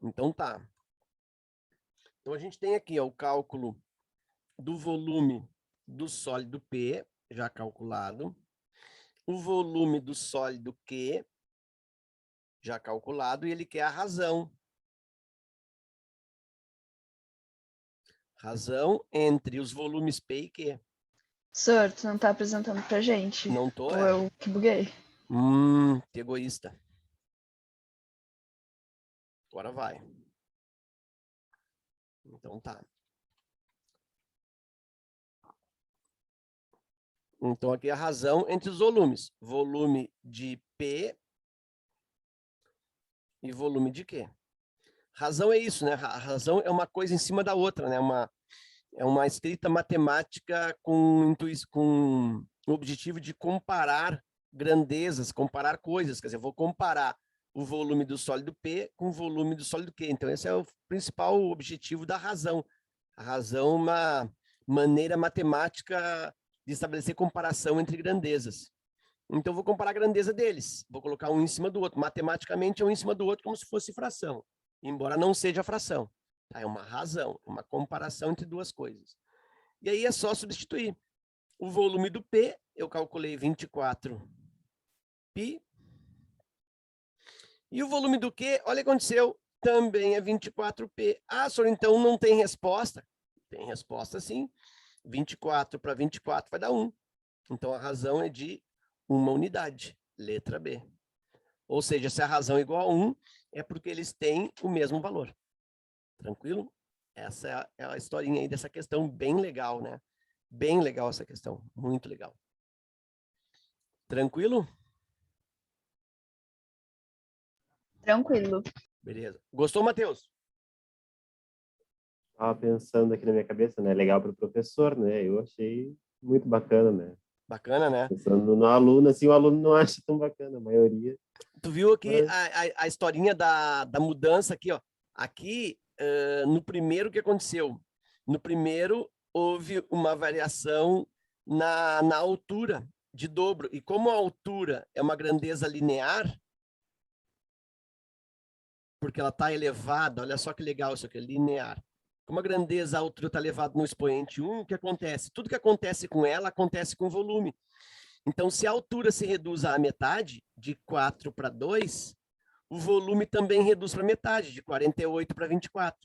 Então tá. Então a gente tem aqui ó, o cálculo do volume do sólido P, já calculado. O volume do sólido Q, já calculado, e ele quer a razão. Razão entre os volumes P e Q. Senhor, tu não tá apresentando pra gente? Não tô, Ou eu que buguei? Que egoísta. Agora vai. Então tá. Então aqui é a razão entre os volumes. Volume de P e volume de Q. Razão é isso, né? A razão é uma coisa em cima da outra, né? É uma escrita matemática com o objetivo de comparar grandezas, comparar coisas. Quer dizer, eu vou comparar o volume do sólido P com o volume do sólido Q. Então, esse é o principal objetivo da razão. A razão é uma maneira matemática de estabelecer comparação entre grandezas. Então, eu vou comparar a grandeza deles. Vou colocar um em cima do outro. Matematicamente, um em cima do outro, como se fosse fração, embora não seja fração. É uma razão, uma comparação entre duas coisas. E aí é só substituir. O volume do P, eu calculei 24 π. E o volume do Q, olha o que aconteceu, também é 24 π. Ah, senhor, então não tem resposta? Tem resposta sim. 24 para 24 vai dar 1. Então a razão é de uma unidade, letra B. Ou seja, se a razão é igual a 1, é porque eles têm o mesmo valor. Tranquilo? Essa é a historinha aí dessa questão, bem legal, né? Bem legal essa questão, muito legal. Tranquilo? Tranquilo. Beleza. Gostou, Matheus? Estava pensando aqui na minha cabeça, né? Legal para o professor, né? Eu achei muito bacana, né? Bacana, né? Pensando no aluno, assim, o aluno não acha tão bacana, a maioria. Tu viu aqui Mas... a historinha da mudança aqui, ó. Aqui, no primeiro, o que aconteceu? No primeiro, houve uma variação na altura de dobro. E como a altura é uma grandeza linear, porque ela está elevada, olha só que legal isso aqui, linear. Como a grandeza, a altura está elevada no expoente 1, o que acontece? Tudo que acontece com ela, acontece com o volume. Então, se a altura se reduz à metade, de 4 para 2, o volume também reduz para metade, de 48 para 24.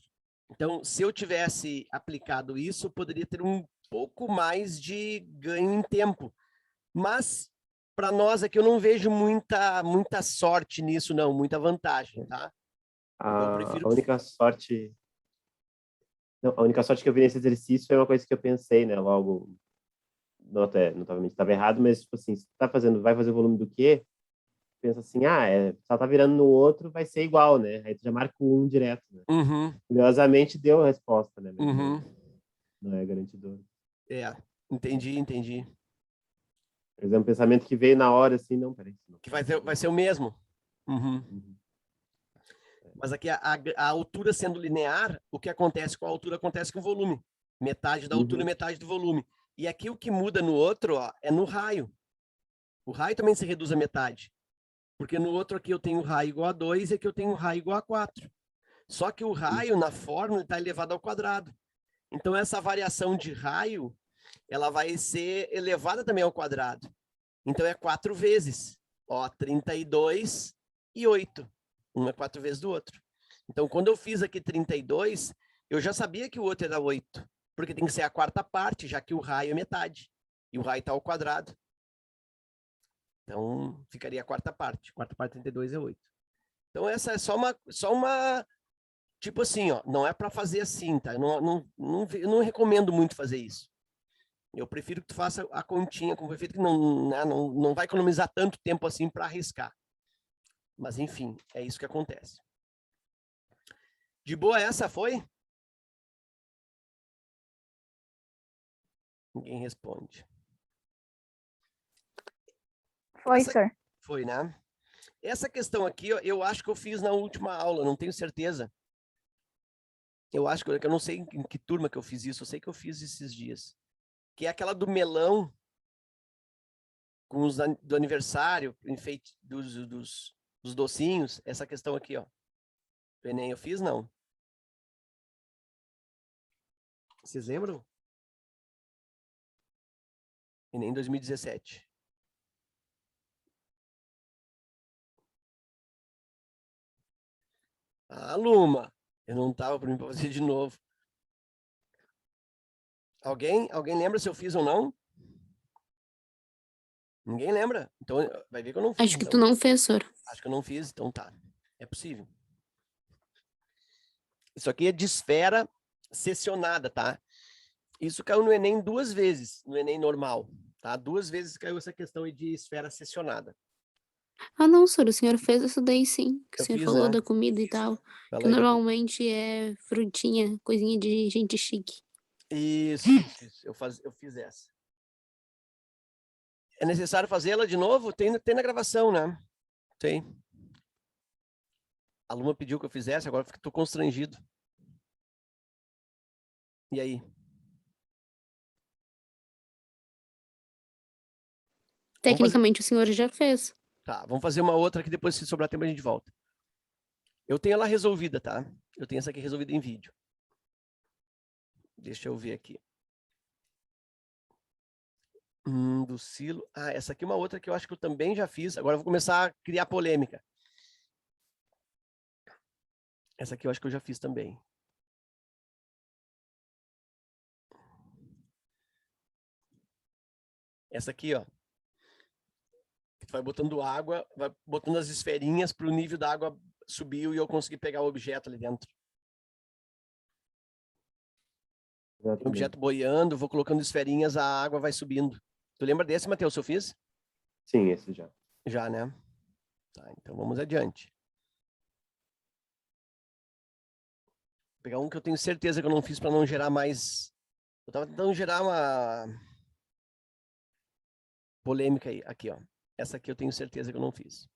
Então, se eu tivesse aplicado isso, eu poderia ter um pouco mais de ganho em tempo. Mas, para nós aqui, eu não vejo muita sorte nisso, não, muita vantagem, tá? Eu prefiro... A única sorte... Não, a única sorte que eu vi nesse exercício foi uma coisa que eu pensei, né? Logo, notavelmente estava errado, mas, tipo assim, se tá fazendo, vai fazer o volume do quê? Pensa assim, se ela tá virando no outro, vai ser igual, né? Aí tu já marca o 1 direto, né? Uhum. Curiosamente deu a resposta, né? Mas Uhum. não é garantidor. Entendi. Por exemplo, um pensamento que veio na hora, assim, não, peraí. Não. Que vai ser o mesmo. Uhum. Uhum. Mas aqui a altura sendo linear, o que acontece com a altura acontece com o volume. Metade da altura, metade do volume. E aqui o que muda no outro, ó, é no raio. O raio também se reduz a metade. Porque no outro aqui eu tenho raio igual a 2 e aqui eu tenho raio igual a 4. Só que o raio, na fórmula, está elevado ao quadrado. Então, essa variação de raio, ela vai ser elevada também ao quadrado. Então, é 4 vezes. Ó, 32 e 8. Um é 4 vezes do outro. Então, quando eu fiz aqui 32, eu já sabia que o outro era 8. Porque tem que ser a quarta parte, já que o raio é metade. E o raio está ao quadrado. Então, ficaria a quarta parte. Quarta parte de 32 é 8. Então, essa é só uma tipo assim, ó, não é para fazer assim, tá? Eu não recomendo muito fazer isso. Eu prefiro que tu faça a continha com o efeito que não vai economizar tanto tempo assim para arriscar. Mas, enfim, é isso que acontece. De boa essa foi? Ninguém responde. Foi, senhor. Foi, né? Essa questão aqui, ó, eu acho que eu fiz na última aula, não tenho certeza. Eu acho que eu não sei em que turma que eu fiz isso, eu sei que eu fiz esses dias. Que é aquela do melão com os do aniversário, enfeite dos docinhos, essa questão aqui, ó. Do Enem eu fiz, não. Vocês lembram? Enem 2017. Ah, Luma, eu não tava para mim para fazer de novo. Alguém lembra se eu fiz ou não? Ninguém lembra? Então vai ver que eu não fiz. Acho que então. tu não fez, senhor. Acho que eu não fiz, então tá. É possível. Isso aqui é de esfera seccionada, tá? Isso caiu no Enem 2 vezes, no Enem normal, tá? 2 vezes caiu essa questão aí de esfera seccionada. Ah, não, senhor, o senhor fez isso daí sim. Que o Eu senhor fiz, falou né? da comida e tal. Fala Que aí. normalmente é frutinha, coisinha de gente chique. Isso. Eu fiz essa. É necessário fazê-la de novo? Tem na gravação, né? Tem. A aluna pediu que eu fizesse, agora estou constrangido. E aí? Tecnicamente o senhor já fez. Tá, vamos fazer uma outra que depois, se sobrar tempo, a gente volta. Eu tenho ela resolvida, tá? Eu tenho essa aqui resolvida em vídeo. Deixa eu ver aqui. Do silo. Ah, essa aqui é uma outra que eu acho que eu também já fiz. Agora eu vou começar a criar polêmica. Essa aqui eu acho que eu já fiz também. Essa aqui, ó. Tu vai botando água, vai botando as esferinhas para o nível da água subir e eu conseguir pegar o objeto ali dentro. Tem um objeto boiando, vou colocando esferinhas, a água vai subindo. Tu lembra desse, Matheus, se eu fiz? Sim, esse já. Já, né? Tá, então vamos adiante. Vou pegar um que eu tenho certeza que eu não fiz para não gerar mais... Eu tava tentando gerar uma polêmica aí. Aqui, ó. Essa aqui eu tenho certeza que eu não fiz.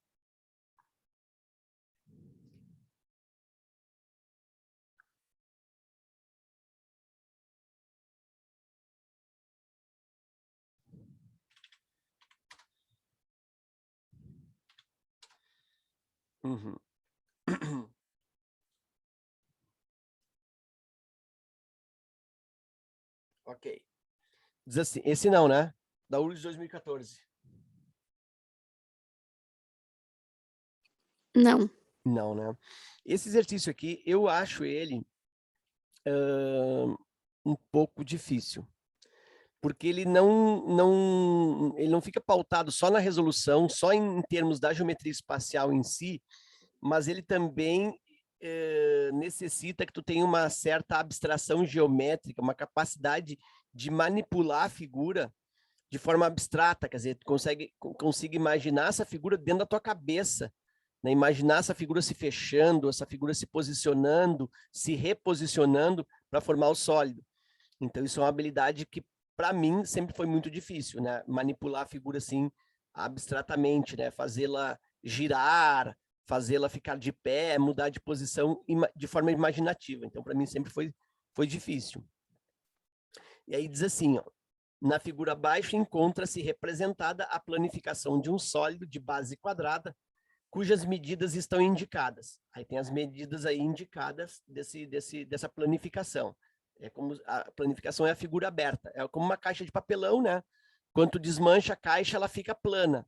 Uhum. Ok. Diz assim, esse não, né? Da URGS 2014. Não. Não, né? Esse exercício aqui, eu acho ele um pouco difícil. Porque ele não fica pautado só na resolução, só em termos da geometria espacial em si, mas ele também necessita que tu tenha uma certa abstração geométrica, uma capacidade de manipular a figura de forma abstrata, quer dizer, tu consiga imaginar essa figura dentro da tua cabeça, né? Imaginar essa figura se fechando, essa figura se posicionando, se reposicionando para formar o sólido. Então, isso é uma habilidade que, para mim, sempre foi muito difícil, né? Manipular a figura assim, abstratamente, né? Fazê-la girar, fazê-la ficar de pé, mudar de posição de forma imaginativa. Então, para mim, sempre foi difícil. E aí diz assim, ó, na figura abaixo encontra-se representada a planificação de um sólido de base quadrada, cujas medidas estão indicadas. Aí tem as medidas aí indicadas dessa planificação. É como a planificação é a figura aberta, é como uma caixa de papelão, né? Quando tu desmancha a caixa, ela fica plana,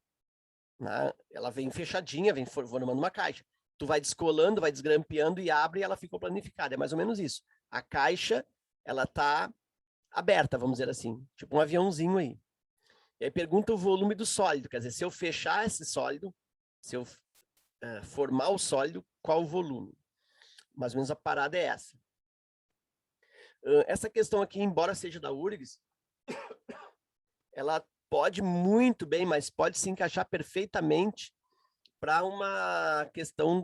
né? Ela vem fechadinha, vem formando uma caixa. Tu vai descolando, vai desgrampeando e abre e ela ficou planificada. É mais ou menos isso. A caixa, ela tá aberta, vamos dizer assim, tipo um aviãozinho aí. E aí pergunta o volume do sólido, quer dizer, se eu fechar esse sólido, se eu formar o sólido, qual o volume? Mais ou menos a parada é essa. Essa questão aqui, embora seja da URGS, ela pode muito bem, mas pode se encaixar perfeitamente para uma questão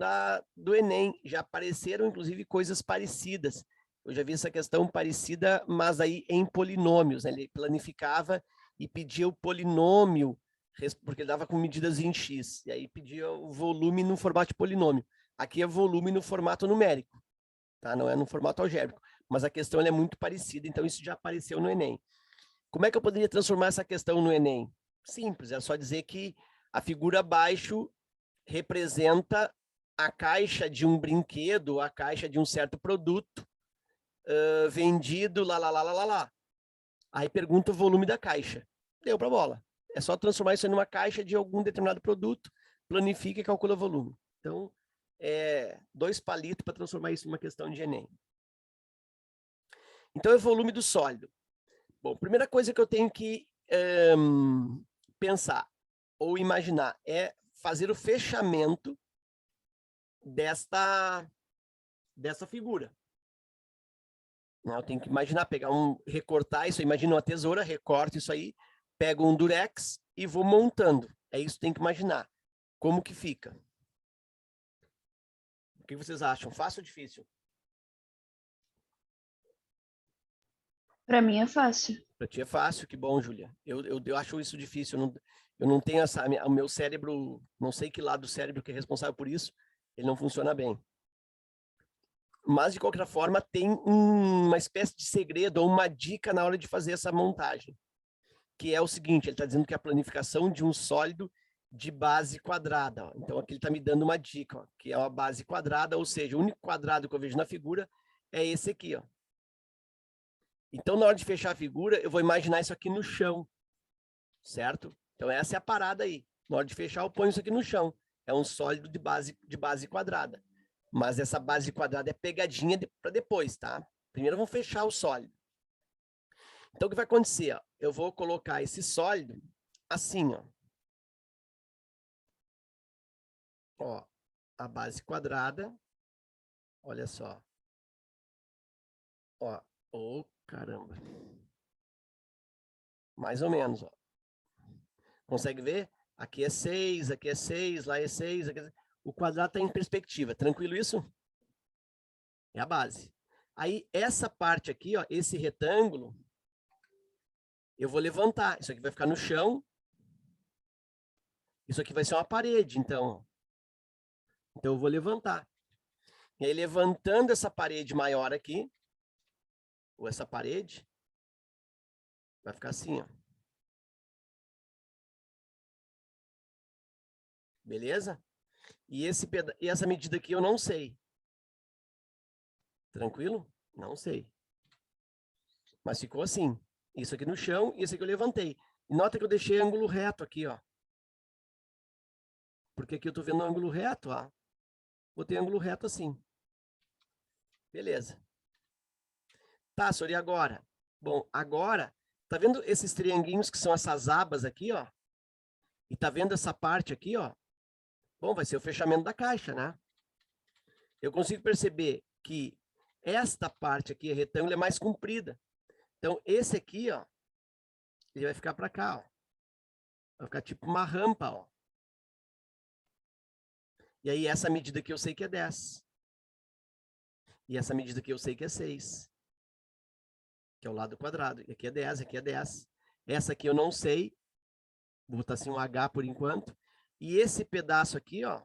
do Enem. Já apareceram, inclusive, coisas parecidas. Eu já vi essa questão parecida, mas aí em polinômios, né? Ele planificava e pedia o polinômio, porque ele dava com medidas em X, e aí pedia o volume no formato de polinômio. Aqui é volume no formato numérico, tá? Não é no formato algébrico, mas a questão é muito parecida, então isso já apareceu no Enem. Como é que eu poderia transformar essa questão no Enem? Simples, é só dizer que a figura abaixo representa a caixa de um brinquedo, a caixa de um certo produto vendido, lá. Aí pergunta o volume da caixa. Deu para bola. É só transformar isso numa caixa de algum determinado produto, planifica e calcula o volume. Então, 2 palitos para transformar isso numa questão de Enem. Então, é o volume do sólido. Bom, primeira coisa que eu tenho que pensar ou imaginar é fazer o fechamento dessa figura. Eu tenho que imaginar, recortar isso, imagina uma tesoura, recorto isso aí, pego um durex e vou montando. É isso que tem que imaginar. Como que fica? O que vocês acham? Fácil ou difícil? Para mim é fácil. Para ti é fácil, que bom, Júlia. Eu acho isso difícil. Eu não tenho o meu cérebro, não sei que lado do cérebro que é responsável por isso, ele não funciona bem. Mas, de qualquer forma, tem uma espécie de segredo ou uma dica na hora de fazer essa montagem, que é o seguinte, ele está dizendo que é a planificação de um sólido de base quadrada. Ó. Então, aqui ele está me dando uma dica, ó, que é uma base quadrada, ou seja, o único quadrado que eu vejo na figura é esse aqui. Ó. Então, na hora de fechar a figura, eu vou imaginar isso aqui no chão, certo? Então, essa é a parada aí. Na hora de fechar, eu ponho isso aqui no chão. É um sólido de base quadrada. Mas essa base quadrada é pegadinha para depois, tá? Primeiro vamos fechar o sólido. Então, o que vai acontecer? Ó? Eu vou colocar esse sólido assim, ó. Ó, a base quadrada. Olha só. Ó, oh, caramba. Mais ou menos, ó. Consegue ver? Aqui é 6, aqui é 6, lá é 6, aqui é... O quadrado está em perspectiva. Tranquilo isso? É a base. Aí, essa parte aqui, ó, esse retângulo, eu vou levantar. Isso aqui vai ficar no chão. Isso aqui vai ser uma parede, então. Então, eu vou levantar. E aí, levantando essa parede maior aqui, ou essa parede, vai ficar assim, ó. Beleza? E essa medida aqui eu não sei. Tranquilo? Não sei. Mas ficou assim. Isso aqui no chão e esse aqui eu levantei. E nota que eu deixei ângulo reto aqui, ó. Porque aqui eu tô vendo ângulo reto, ó. Botei ângulo reto assim. Beleza. Tá, Sori, agora? Bom, agora, tá vendo esses trianguinhos que são essas abas aqui, ó? E tá vendo essa parte aqui, ó? Bom, vai ser o fechamento da caixa, né? Eu consigo perceber que esta parte aqui, retângulo, é mais comprida. Então, esse aqui, ó, ele vai ficar para cá, ó. Vai ficar tipo uma rampa, ó. E aí, essa medida aqui eu sei que é 10. E essa medida aqui eu sei que é 6. Que é o lado quadrado. E aqui é 10, aqui é 10. Essa aqui eu não sei. Vou botar assim um H por enquanto. E esse pedaço aqui, ó,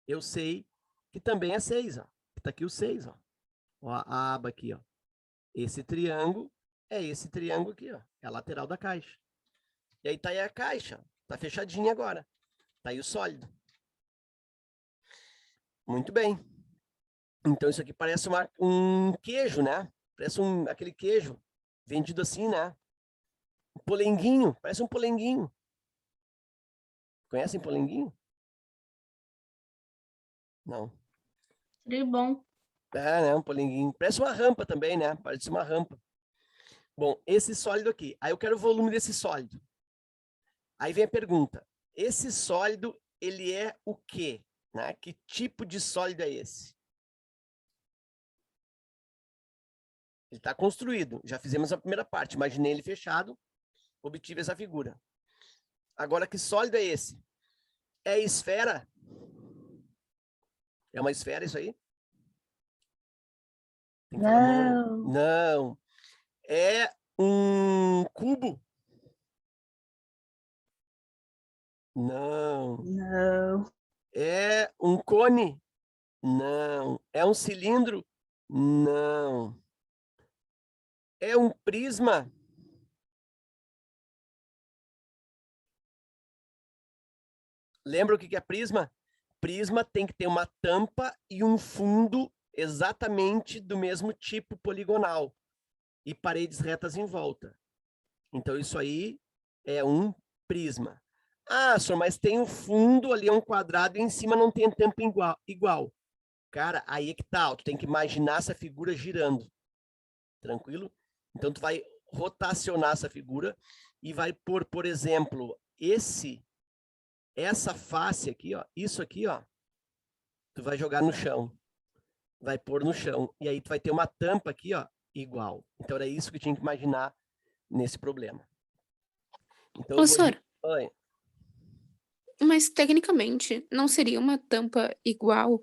eu sei que também é 6, ó. Tá aqui o 6, ó. Ó, a aba aqui, ó. Esse triângulo é esse triângulo aqui, ó. É a lateral da caixa. E aí tá aí a caixa. Tá fechadinha agora. Tá aí o sólido. Muito bem. Então isso aqui parece um queijo, né? Parece aquele queijo vendido assim, né? Um polenguinho. Parece um polenguinho. Conhecem polenguinho? Não. Seria bom. É, né? Um polenguinho. Parece uma rampa também, né? Parece uma rampa. Bom, esse sólido aqui. Aí eu quero o volume desse sólido. Aí vem a pergunta. Esse sólido, ele é o quê? Né? Que tipo de sólido é esse? Ele está construído. Já fizemos a primeira parte. Imaginei ele fechado. Obtive essa figura. Agora, que sólido é esse? É esfera? É uma esfera isso aí? Tem que falar Não. não. É um cubo? Não. Não. É um cone? Não. É um cilindro? Não. É um prisma? Lembra o que é prisma? prisma tem que ter uma tampa e um fundo exatamente do mesmo tipo poligonal e paredes retas em volta. Então, isso aí é um prisma. Ah, senhor, mas tem um fundo ali, é um quadrado, e em cima não tem tampa igual. Cara, aí é que tá, tu tem que imaginar essa figura girando. Tranquilo? Então, tu vai rotacionar essa figura e vai pôr, por exemplo, essa face aqui, ó, isso aqui, ó, tu vai jogar no chão. Vai pôr no chão. E aí tu vai ter uma tampa aqui, ó, igual. Então, era isso que eu tinha que imaginar nesse problema. Então, Ô, eu vou... senhor, Oi. mas tecnicamente não seria uma tampa igual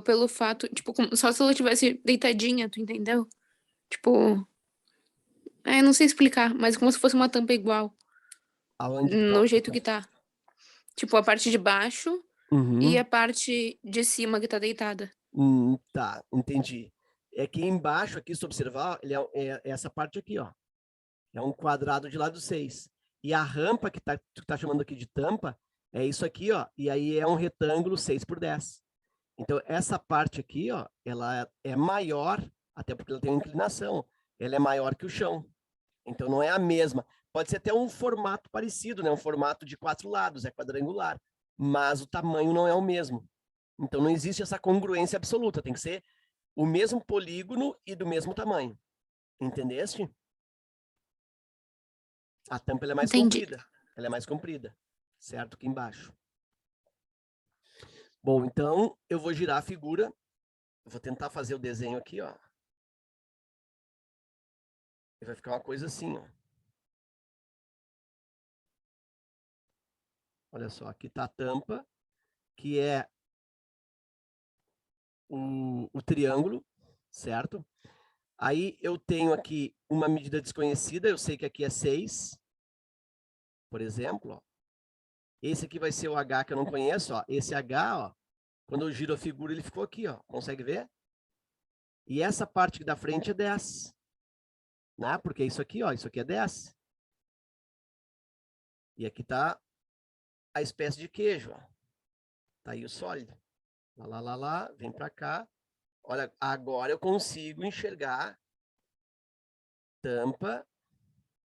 pelo fato, tipo, só se ela tivesse deitadinha, tu entendeu? Tipo, não sei explicar, mas como se fosse uma tampa igual, Aonde que no jeito que tá. Tipo, a parte de baixo e Uhum. a parte de cima que tá deitada. Tá, entendi. É que embaixo, aqui, se tu observar, ele é essa parte aqui, ó. É um quadrado de lado 6. E a rampa que tu tá chamando aqui de tampa é isso aqui, ó. E aí é um retângulo 6 por 10. Então, essa parte aqui, ó, ela é maior, até porque ela tem uma inclinação. Ela é maior que o chão. Então, não é a mesma. Pode ser até um formato parecido, né? Um formato de 4 lados, é quadrangular. Mas o tamanho não é o mesmo. Então, não existe essa congruência absoluta. Tem que ser o mesmo polígono e do mesmo tamanho. Entendeste? A tampa ela é mais Entendi. comprida. Ela é mais comprida. Certo? Aqui embaixo. Bom, então, eu vou girar a figura. Eu vou tentar fazer o desenho aqui, ó. E vai ficar uma coisa assim, ó. Olha só, aqui está a tampa, que é o triângulo, certo? Aí eu tenho aqui uma medida desconhecida, eu sei que aqui é 6, por exemplo. Ó. Esse aqui vai ser o H que eu não conheço, ó. Esse H, ó, quando eu giro a figura, ele ficou aqui, ó. Consegue ver? E essa parte aqui da frente é 10. Né? Porque isso aqui, ó, isso aqui é 10. E aqui está a espécie de queijo, ó. Tá aí o sólido. Lá, vem para cá. Olha, agora eu consigo enxergar tampa.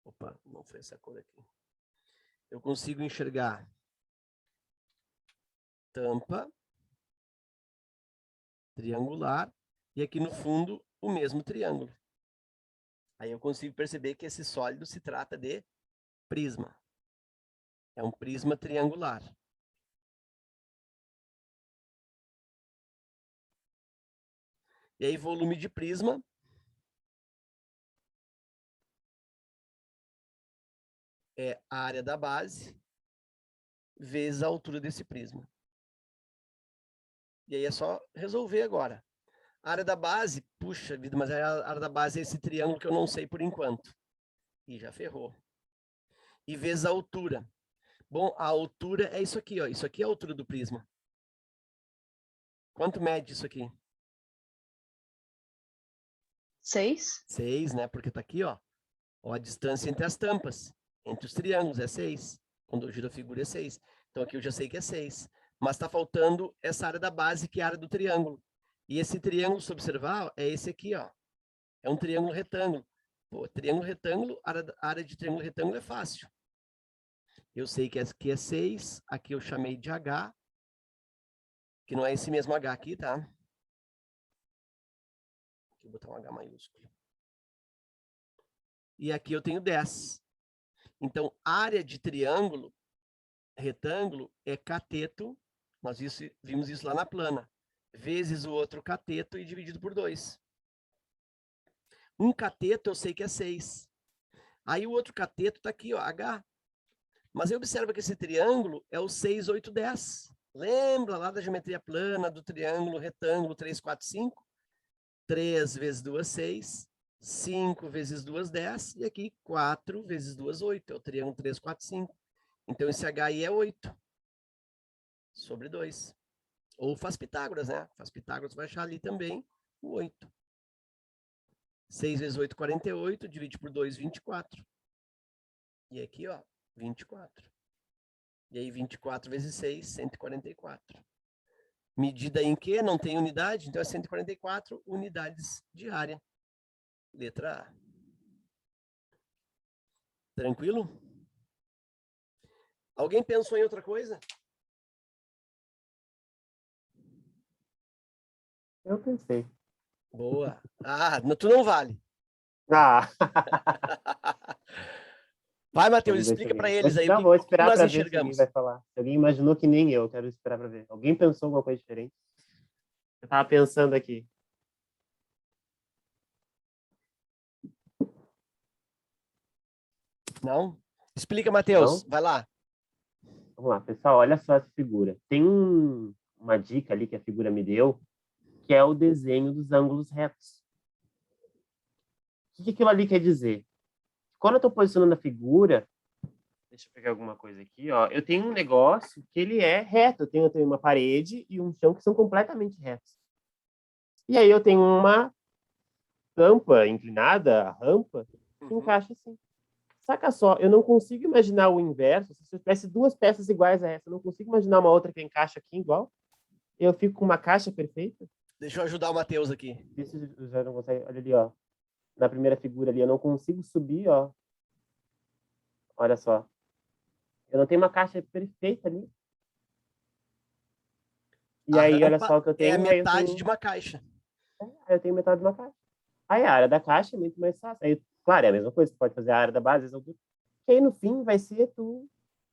Opa, não foi essa cor aqui. Eu consigo enxergar tampa triangular e aqui no fundo o mesmo triângulo. Aí eu consigo perceber que esse sólido se trata de prisma. É um prisma triangular. E aí volume de prisma é a área da base vezes a altura desse prisma. E aí é só resolver agora. A área da base, puxa vida, mas a área da base é esse triângulo que eu não sei por enquanto. E já ferrou. E vezes a altura. Bom, a altura é isso aqui, ó. Isso aqui é a altura do prisma. Quanto mede isso aqui? 6? 6, né? Porque tá aqui, ó. Ó, a distância entre as tampas, entre os triângulos, é 6. Quando eu giro a figura, é 6. Então, aqui eu já sei que é 6. Mas está faltando essa área da base, que é a área do triângulo. E esse triângulo, se observar, é esse aqui, ó. É um triângulo retângulo. Pô, triângulo retângulo, área de triângulo retângulo é fácil. Eu sei que aqui é 6, aqui eu chamei de H, que não é esse mesmo H aqui, tá? Vou botar um H maiúsculo. E aqui eu tenho 10. Então, área de triângulo, retângulo, é cateto, nós vimos isso lá na plana, vezes o outro cateto e dividido por 2. Um cateto eu sei que é 6. Aí o outro cateto está aqui, ó, H. Mas eu observo que esse triângulo é o 6, 8, 10. Lembra lá da geometria plana, do triângulo, retângulo, 3, 4, 5? 3 vezes 2, 6. 5 vezes 2, 10. E aqui, 4 vezes 2, 8. É o triângulo 3, 4, 5. Então, esse HI é 8 sobre 2. Ou faz Pitágoras, né? Faz Pitágoras, vai achar ali também o 8. 6 vezes 8, 48. Divide por 2, 24. E aqui, ó, 24. E aí, 24 vezes 6, 144. Medida em quê? Não tem unidade, então é 144 unidades de área. Letra A. Tranquilo? Alguém pensou em outra coisa? Eu pensei. Boa. Ah, tu não vale. Ah, Vai, Matheus, vamos ver se explica para alguém... eles aí Não, vou o que esperar nós para ver se alguém enxergamos. vai falar. Se alguém imaginou que nem eu, quero esperar para ver. Alguém pensou alguma coisa diferente? Eu tava pensando aqui. Não? Explica, Matheus. Não? Vai lá. Vamos lá, pessoal, olha só essa figura. Tem uma dica ali que a figura me deu, que é o desenho dos ângulos retos. O que aquilo ali quer dizer? Quando eu estou posicionando a figura, deixa eu pegar alguma coisa aqui, ó, eu tenho um negócio que ele é reto. Eu tenho uma parede e um chão que são completamente retos. E aí eu tenho uma tampa inclinada, a rampa, que encaixa assim. Saca só, eu não consigo imaginar o inverso. Se eu tivesse duas peças iguais a essa, eu não consigo imaginar uma outra que encaixa aqui igual. Eu fico com uma caixa perfeita. Deixa eu ajudar o Matheus aqui. Vê se já não consegue. Olha ali, ó. Na primeira figura ali, eu não consigo subir, ó. Olha só. Eu não tenho uma caixa perfeita ali. E A aí, olha rampa só o que eu é a tenho. Aí metade de uma caixa. eu tenho metade de uma caixa. Aí a área da caixa é muito mais fácil. Aí, claro, é a mesma coisa. Você pode fazer a área da base, as alturas. E aí, no fim, vai ser tu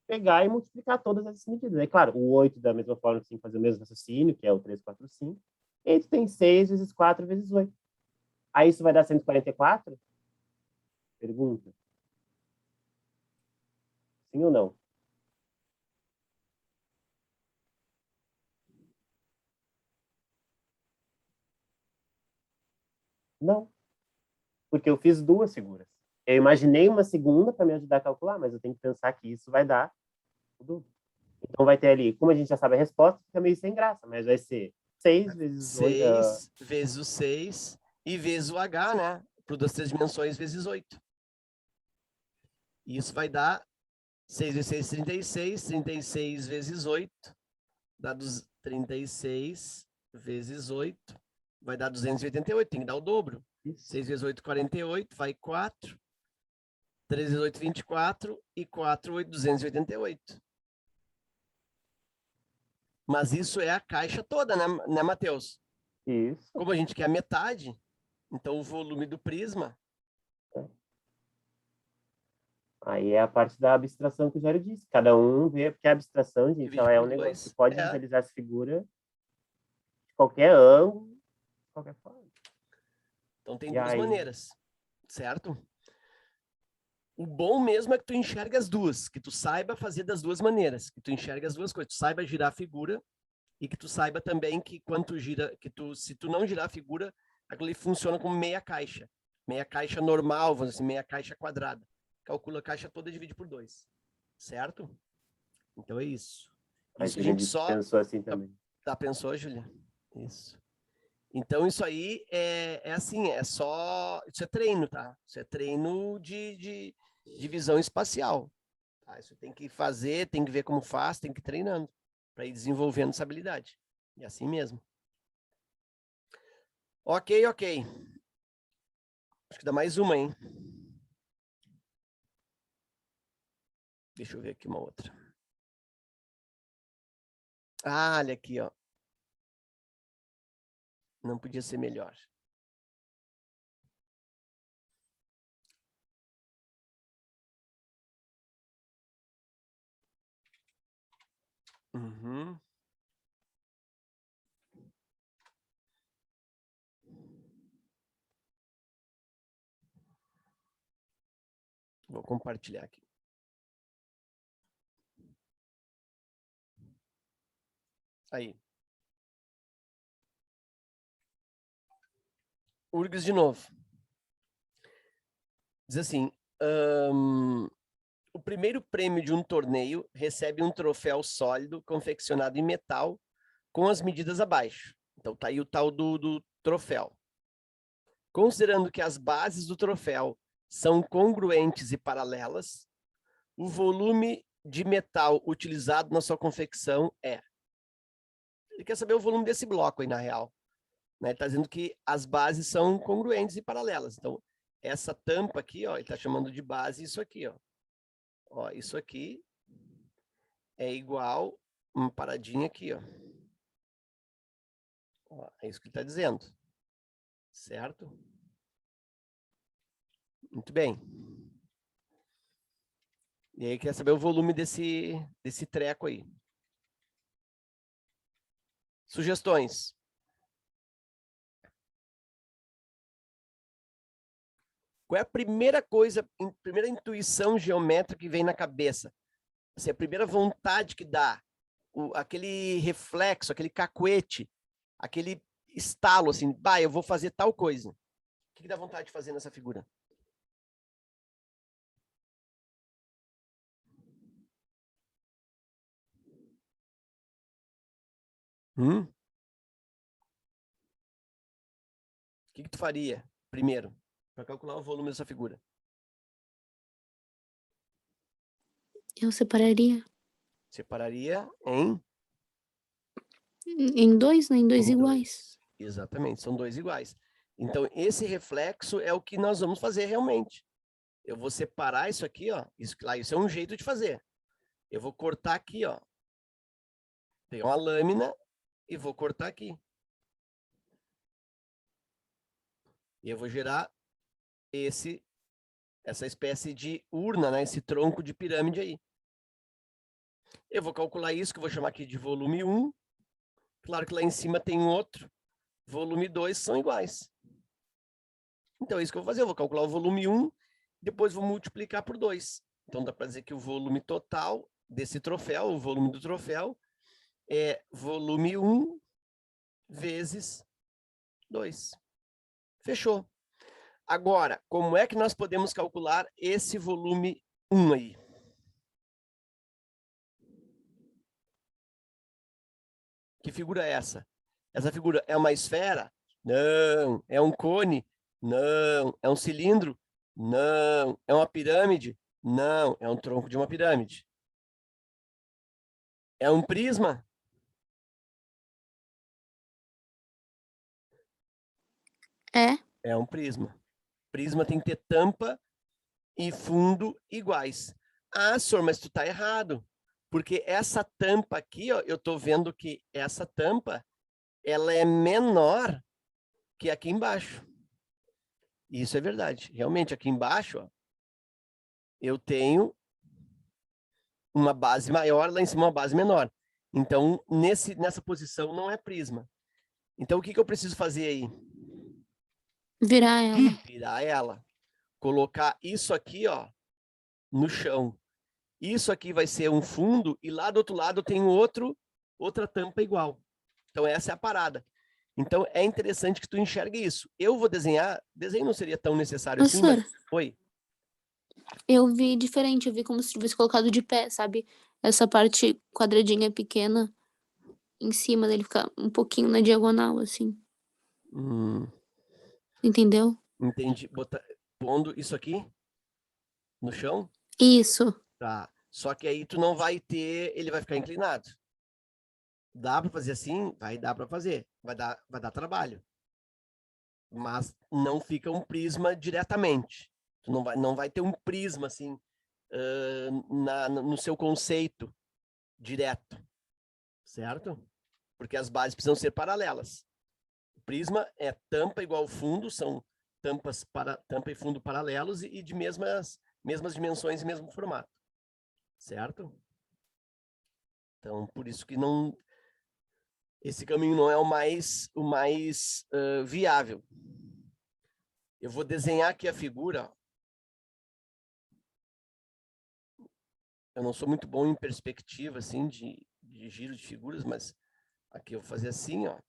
pegar e multiplicar todas essas medidas. Aí, claro, o 8 da mesma forma, assim, fazer o mesmo raciocínio, que é o 3, 4, 5. E aí tu tem 6 vezes 4 vezes 8. Aí isso vai dar 144? Pergunta. Sim ou não? Não. Porque eu fiz duas figuras. Eu imaginei uma segunda para me ajudar a calcular, mas eu tenho que pensar que isso vai dar o duplo. Então vai ter ali, como a gente já sabe a resposta, fica meio sem graça, mas vai ser 6 vezes 8. 6 vezes o 6 e vezes o H, né? Por das três dimensões vezes 8. Isso vai dar 6 vezes 6, 36. 36 vezes 8 dá 36 vezes 8 vai dar 288. Tem que dar o dobro. 6 vezes 8, 48. Vai 4. 3 vezes 8, 24. E 4, 8, 288. Mas isso é a caixa toda, né, Matheus? Isso. Como a gente quer a metade, então o volume do prisma... Aí é a parte da abstração que o Jairo disse. Cada um vê, porque a abstração, gente, Divide ela é por um negócio. dois. Você pode É. visualizar essa figura de qualquer ângulo, de qualquer forma. Então tem E duas aí? maneiras, certo? O bom mesmo é que tu enxerga as duas, que tu saiba fazer das duas maneiras, que tu enxerga as duas coisas, tu saiba girar a figura e que tu saiba também que quando tu gira, se tu não girar a figura, aquilo ali funciona como meia caixa normal, vamos dizer assim, meia caixa quadrada. Calcula a caixa toda e divide por 2, certo? Então é isso. A Isso a Júlia gente disse que só... pensou assim também. Tá, pensou, Júlia? Isso. Então, isso aí é assim, isso é treino, tá? Isso é treino de visão espacial. Tá? Isso tem que fazer, tem que ver como faz, tem que ir treinando para ir desenvolvendo essa habilidade. E assim mesmo. Ok. Acho que dá mais uma, hein? Deixa eu ver aqui uma outra. Ah, olha aqui, ó. Não podia ser melhor. Uhum. Vou compartilhar aqui. Aí. URGS de novo. Diz assim, o primeiro prêmio de um torneio recebe um troféu sólido confeccionado em metal com as medidas abaixo. Então tá aí o tal do troféu. Considerando que as bases do troféu são congruentes e paralelas, o volume de metal utilizado na sua confecção é... Ele quer saber o volume desse bloco aí, na real. Né? Ele está dizendo que as bases são congruentes e paralelas. Então, essa tampa aqui, ó, ele está chamando de base isso aqui, ó. Ó, isso aqui é igual uma paradinha aqui, ó. Ó, é isso que ele está dizendo. Certo? Muito bem. E aí, quer saber o volume desse treco aí. Sugestões. Qual é a primeira coisa, primeira intuição geométrica que vem na cabeça? Assim, a primeira vontade que dá, aquele reflexo, aquele cacuete, aquele estalo, assim, bah, eu vou fazer tal coisa. O que dá vontade de fazer nessa figura? O que tu faria primeiro para calcular o volume dessa figura? Eu separaria Separaria em em dois, né? Em dois Em iguais. Exatamente, são dois iguais. Então, esse reflexo é o que nós vamos fazer realmente. Eu vou separar isso aqui, ó. Isso é um jeito de fazer. Eu vou cortar aqui, ó. Tem uma lâmina e vou cortar aqui. E eu vou gerar essa espécie de urna, né? Esse tronco de pirâmide aí. Eu vou calcular isso, que eu vou chamar aqui de volume 1. Claro que lá em cima tem outro. Volume 2 são iguais. Então, é isso que eu vou fazer. Eu vou calcular o volume 1, depois vou multiplicar por 2. Então, dá para dizer que o volume total desse troféu, o volume do troféu, é volume 1 vezes 2. Fechou. Agora, como é que nós podemos calcular esse volume 1 aí? Que figura é essa? Essa figura é uma esfera? Não. É um cone? Não. É um cilindro? Não. É uma pirâmide? Não. É um tronco de uma pirâmide. É um prisma? É? É um prisma. Prisma tem que ter tampa e fundo iguais. Ah, senhor, mas tu tá errado. Porque essa tampa aqui, ó, eu tô vendo que essa tampa, ela é menor que aqui embaixo. Isso é verdade. Realmente, aqui embaixo, ó, eu tenho uma base maior, lá em cima uma base menor. Então, nessa posição não é prisma. Então, o que eu preciso fazer aí? Virar ela. Virar ela. Colocar isso aqui, ó, no chão. Isso aqui vai ser um fundo e lá do outro lado tem outra tampa igual. Então, essa é a parada. Então, é interessante que tu enxergue isso. Eu vou desenhar, desenho não seria tão necessário assim, Professor, mas... Oi. eu vi diferente, eu vi como se tivesse colocado de pé, sabe? Essa parte quadradinha pequena em cima dele ficar um pouquinho na diagonal, assim. Entendeu? Entendi. Pondo isso aqui no chão, Isso. tá? Só que aí tu não vai ter, ele vai ficar inclinado. Dá para fazer assim? Vai dar para fazer. Vai dar trabalho. Mas não fica um prisma diretamente. Tu não vai ter um prisma assim no seu conceito direto, certo? Porque as bases precisam ser paralelas. O prisma é tampa igual fundo, são tampa e fundo paralelos e de mesmas dimensões e mesmo formato, certo? Então, por isso que esse caminho não é o mais viável. Eu vou desenhar aqui a figura. Ó. Eu não sou muito bom em perspectiva, assim, de giro de figuras, mas aqui eu vou fazer assim, ó.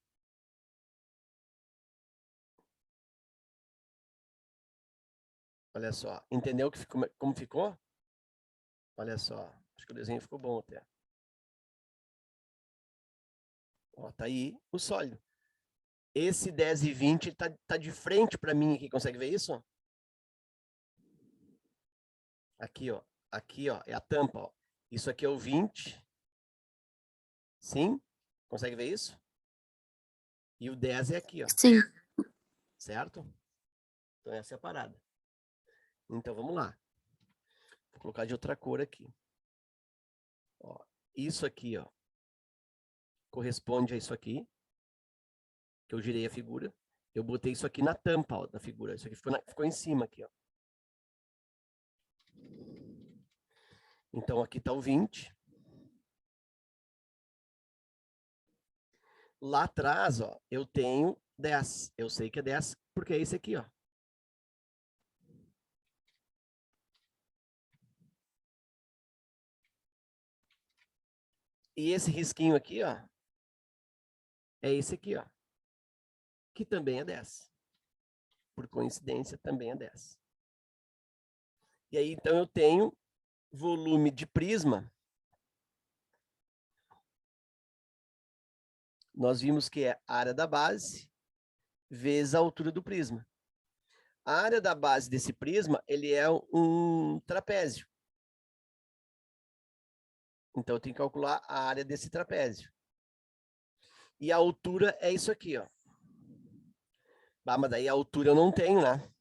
Olha só, entendeu como ficou? Olha só, acho que o desenho ficou bom até. Ó, tá aí o sólido. Esse 10 e 20 tá de frente para mim aqui, consegue ver isso? Aqui, ó. Aqui, ó, é a tampa, ó. Isso aqui é o 20. Sim? Consegue ver isso? E o 10 é aqui, ó. Sim. Certo? Então, essa é a parada. Então, vamos lá. Vou colocar de outra cor aqui. Ó, isso aqui, ó, corresponde a isso aqui, que eu girei a figura. Eu botei isso aqui na tampa, ó, da figura. Isso aqui ficou em cima aqui, ó. Então, aqui está o 20. Lá atrás, ó, eu tenho 10. Eu sei que é 10, porque é esse aqui, ó. E esse risquinho aqui, ó, é esse aqui, ó, que também é 10. Por coincidência, também é 10. E aí, então, eu tenho volume de prisma. Nós vimos que é a área da base vezes a altura do prisma. A área da base desse prisma, ele é um trapézio. Então, eu tenho que calcular a área desse trapézio. E a altura é isso aqui, ó. Bah, mas daí a altura eu não tenho, né?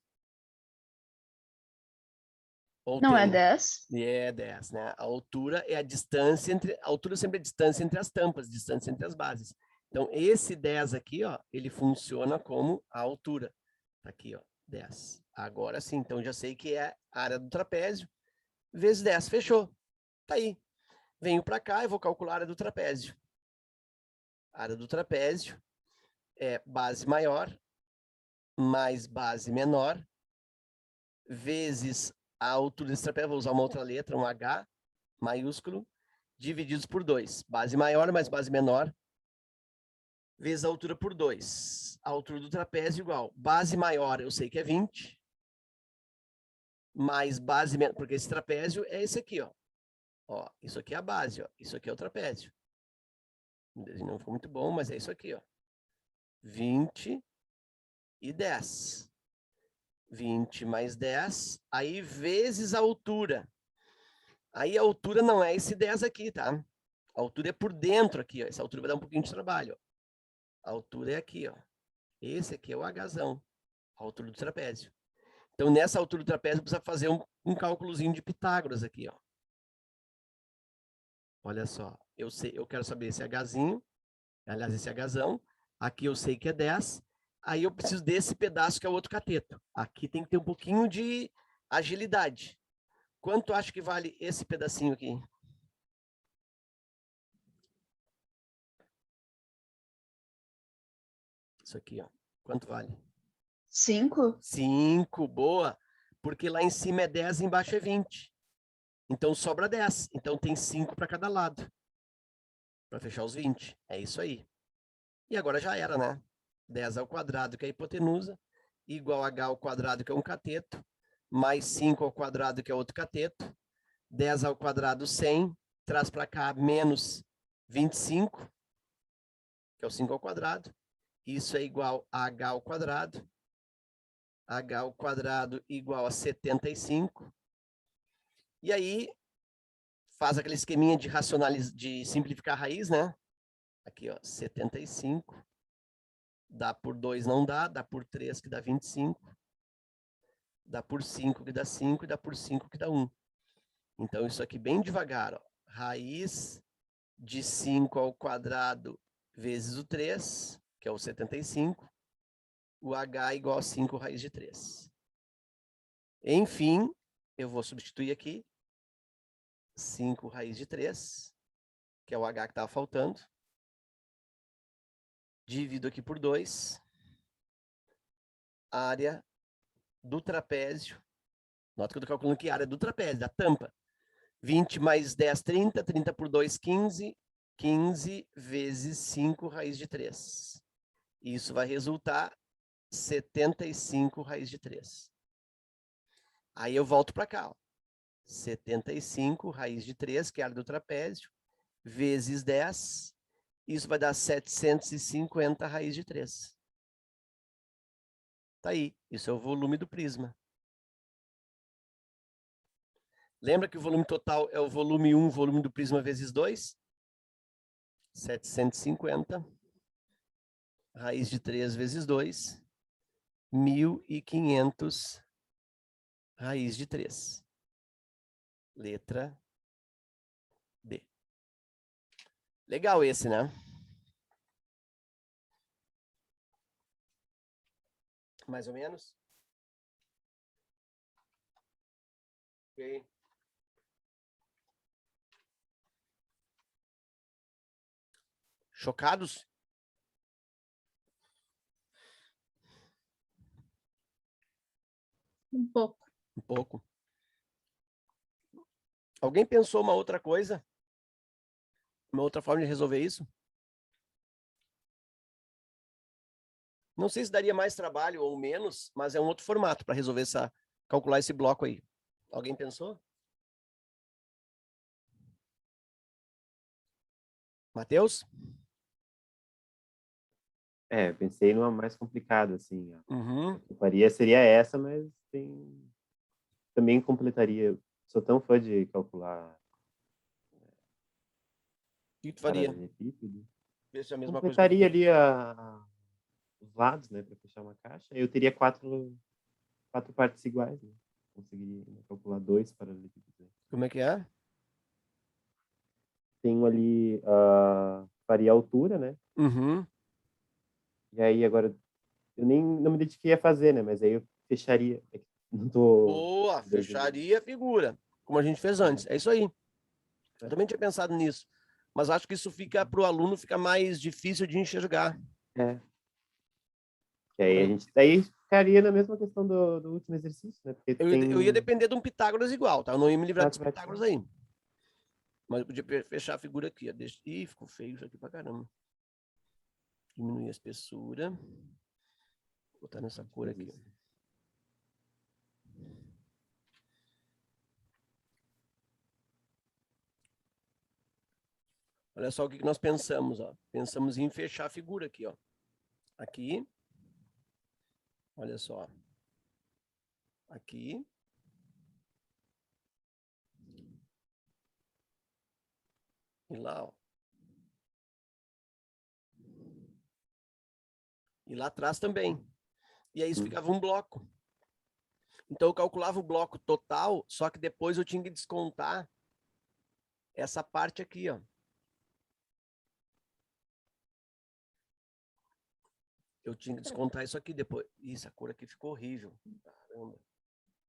Ou Não é tenho? 10? É 10, né? A altura é a distância entre... A altura sempre é a distância entre as tampas, distância entre as bases. Então, esse 10 aqui, ó, ele funciona como a altura. Tá aqui, ó, 10. Agora sim, então já sei que é a área do trapézio vezes 10. Fechou. Tá aí. Venho para cá e vou calcular a área do trapézio. A área do trapézio é base maior mais base menor vezes a altura desse trapézio. Vou usar uma outra letra, um H maiúsculo, divididos por 2. Base maior mais base menor vezes a altura por 2. A altura do trapézio igual. Base maior eu sei que é 20. Mais base menor, porque esse trapézio é esse aqui, ó. Ó, isso aqui é a base, ó. Isso aqui é o trapézio. O desenho não ficou muito bom, mas é isso aqui, ó. 20 e 10. 20 mais 10, aí vezes a altura. Aí a altura não é esse 10 aqui, tá? A altura é por dentro aqui, ó. Essa altura vai dar um pouquinho de trabalho, ó. A altura é aqui, ó. Esse aqui é o Hzão, a altura do trapézio. Então, nessa altura do trapézio, precisa fazer um cálculozinho de Pitágoras aqui, ó. Olha só, eu quero saber esse Hzinho, aliás, esse Hzão. Aqui eu sei que é 10. Aí eu preciso desse pedaço que é o outro cateto. Aqui tem que ter um pouquinho de agilidade. Quanto acho que vale esse pedacinho aqui? Isso aqui, ó. Quanto vale? 5? 5, boa. Porque lá em cima é 10 e embaixo é 20. Então sobra 10. Então tem 5 para cada lado. Para fechar os 20. É isso aí. E agora já era, né? 10 ao quadrado, que é a hipotenusa, igual a h ao quadrado, que é um cateto, mais 5 ao quadrado, que é outro cateto. 10 ao quadrado, 100. Traz para cá menos 25, que é o 5 ao quadrado. Isso é igual a h ao quadrado. H ao quadrado igual a 75. E aí, faz aquele esqueminha de simplificar a raiz, né? Aqui, ó, 75. Dá por 2 não dá, dá por 3 que dá 25. Dá por 5 que dá 5 e dá por 5 que dá 1. Então, isso aqui bem devagar, ó. Raiz de 5 ao quadrado vezes o 3, que é o 75. O h igual a 5 raiz de 3. Enfim, eu vou substituir aqui 5 raiz de 3, que é o h que estava faltando. Divido aqui por 2. Área do trapézio. Nota que eu estou calculando aqui a área do trapézio, da tampa. 20 mais 10, 30. 30 por 2, 15. 15 vezes 5 raiz de 3. Isso vai resultar 75 raiz de 3. Aí eu volto para cá, ó. 75 raiz de 3, que é a área do trapézio, vezes 10. Isso vai dar 750 raiz de 3. Tá aí. Isso é o volume do prisma. Lembra que o volume total é o volume 1, volume do prisma vezes 2? 750 Raiz de 3 vezes 2, 1.500 raiz de 3. Letra D. Legal esse, né? Mais ou menos? Ok. Chocados? Um pouco. Um pouco. Alguém pensou uma outra coisa? Uma outra forma de resolver isso? Não sei se daria mais trabalho ou menos, mas é um outro formato para resolver calcular esse bloco aí. Alguém pensou? Matheus? Pensei numa mais complicada, assim. Uhum. A que eu faria seria essa, mas também completaria. Sou tão fã de calcular O que tu faria? paralelepípedo. Vê se é a mesma coisa que eu Completaria fiz. ali os lados, né, para fechar uma caixa. Eu teria quatro partes iguais, né? Conseguiria calcular 2 paralelepípedos. Né? Como é que é? Tenho ali faria a altura, né? Uhum. E aí agora eu nem não me dediquei a fazer, né? Mas aí eu fecharia. Não tô Boa, desenhando. fecharia a figura, como a gente fez antes. É isso aí. Eu também tinha pensado nisso. Mas acho que isso fica para o aluno fica mais difícil de enxergar. É. Que aí a gente daí ficaria na mesma questão do último exercício, né? Porque Eu ia tem depender de um Pitágoras igual, tá? Eu não ia me livrar desse 4 Pitágoras vetinhos. aí. Mas eu podia fechar a figura aqui. Ó. Ih, ficou feio isso aqui pra caramba. Diminuir a espessura. Vou botar nessa cor aqui. Olha só o que nós pensamos, ó. Pensamos em fechar a figura aqui, ó. Aqui. Olha só. Aqui. E lá, ó. E lá atrás também. E aí isso ficava um bloco. Então eu calculava o bloco total, só que depois eu tinha que descontar essa parte aqui, ó. Eu tinha que descontar isso aqui depois. Isso, a cor aqui ficou horrível. Caramba.